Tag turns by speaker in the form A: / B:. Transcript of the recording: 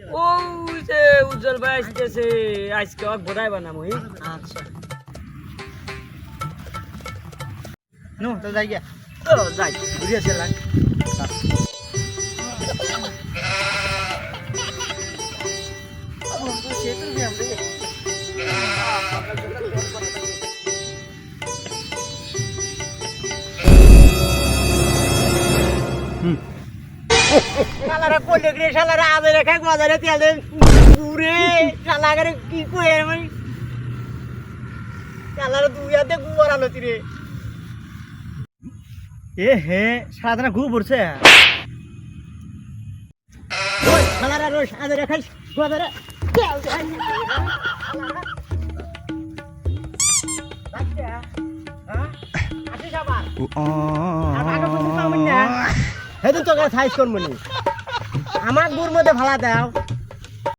A: ও যে উজ্জ্বল ভাই আসতেছে আজকে অক বোধাইবা না মই আচ্ছা
B: নো তো যাই গিয়া
A: ও যাই বুঝিয়েছে লাগ
B: শালারা কইলে রে শালারা আবে রেখে গজারে তেল দে পুরে শালাগারে কি কই আমি শালারা দুই হাতে গুয়ারালো তিরে এ হে সাধারণ ঘু পড়ছে ওই শালারা রোজ আবে রেখে গজারে তেল দে বাচ্চা হ্যাঁ আসি যাবার আগে তো মুখ আমি না হেতু তো সাইজ করব নি আমার গুর মধ্যে ভালা দাও